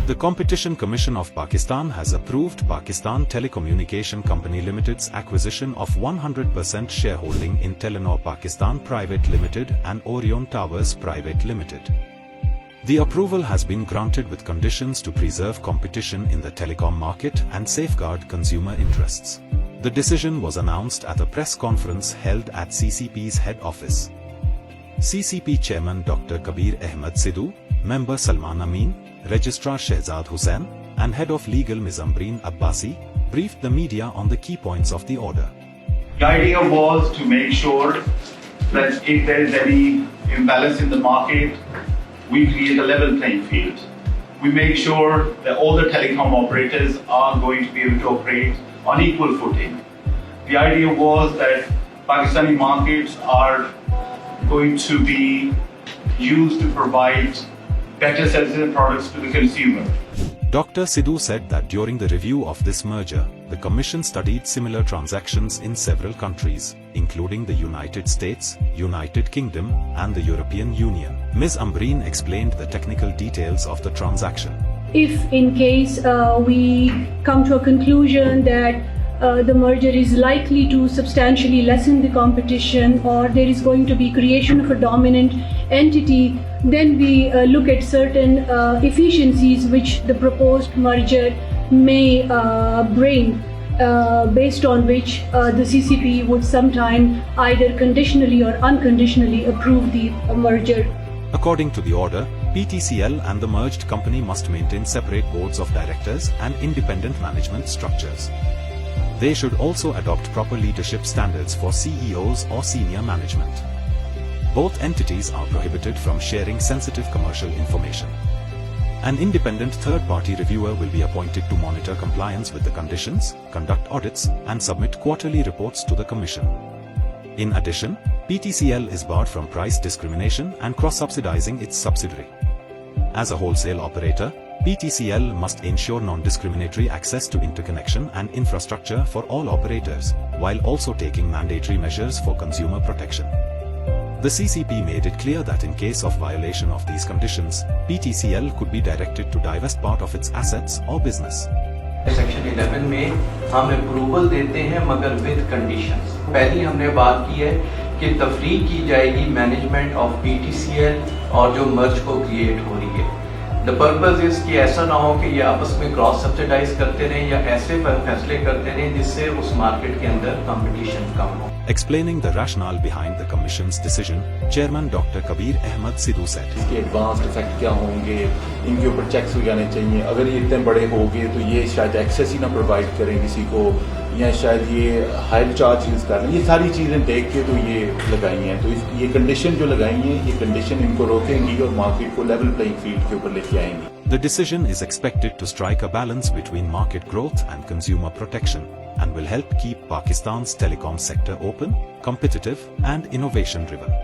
The Competition Commission of Pakistan has approved Pakistan Telecommunication Company Limited's acquisition of 100% shareholding in Telenor Pakistan Private Limited and Orion Towers Private Limited. The approval has been granted with conditions to preserve competition in the telecom market and safeguard consumer interests. The decision was announced at a press conference held at CCP's head office. CCP Chairman Dr. Kabir Ahmed Sidhu, Member Salman Amin, Registrar Shehzad Hussain, and Head of Legal Ms. Ambreen Abbasi, briefed the media on the key points of the order. The idea was to make sure that if there is any imbalance in the market, we create a level playing field. We make sure that all the telecom operators are going to be able to operate on equal footing. The idea was that Pakistani markets are going to be used to provide better services and products to the consumer. Dr. Sidhu said that during the review of this merger, the Commission studied similar transactions in several countries, including the United States, United Kingdom, and the European Union. Ms. Ambreen explained the technical details of the transaction. If in case we come to a conclusion that the merger is likely to substantially lessen the competition, or there is going to be creation of a dominant entity, then we look at certain efficiencies which the proposed merger may bring, based on which the CCP would sometime either conditionally or unconditionally approve the merger. According to the order, PTCL and the merged company must maintain separate boards of directors and independent management structures. They should also adopt proper leadership standards for CEOs or senior management. Both entities are prohibited from sharing sensitive commercial information. An independent third-party reviewer will be appointed to monitor compliance with the conditions, conduct audits, and submit quarterly reports to the Commission. In addition, PTCL is barred from price discrimination and cross-subsidizing its subsidiary. As a wholesale operator, PTCL must ensure non-discriminatory access to interconnection and infrastructure for all operators, while also taking mandatory measures for consumer protection. The CCP made it clear that in case of violation of these conditions, PTCL could be directed to divest part of its assets or business. Section 11 में हम approval देते हैं मगर with conditions. पहली हमने बात की है कि तफरीक की जाएगी मैनेजमेंट ऑफ PTCL और जो मर्ज को क्रिएट हो रही है। द पर्पस इज कि ऐसा ना हो कि ये आपस में क्रॉस सब्सिडाइज करते रहें या ऐसे फैसले करते रहें जिससे उस मार्केट के अंदर कंपटीशन कम हो। Explaining the rationale behind the Commission's decision, Chairman Dr. Kabir Ahmed Sidhu said, इसके एडवांस्ड इफेक्ट क्या होंगे, इनके ऊपर चेक्स हो जाने चाहिए। अगर ये इतने बड़े होंगे तो ये शायद एक्सेस ही ना प्रोवाइड करें किसी को, या शायद ये हाई चार्ज यूज़ कर लें। ये सारी चीज़ें देख के तो ये लगाई हैं, तो ये कंडीशन जो लगाई हैं, ये कंडीशन इनको रोकेंगी और मार्केट को लेवल प्लेइंग फील्ड के ऊपर लेके आएंगी। The decision is expected to strike a balance between market growth and consumer protection, and will help keep Pakistan's telecom sector open, competitive, and innovation-driven.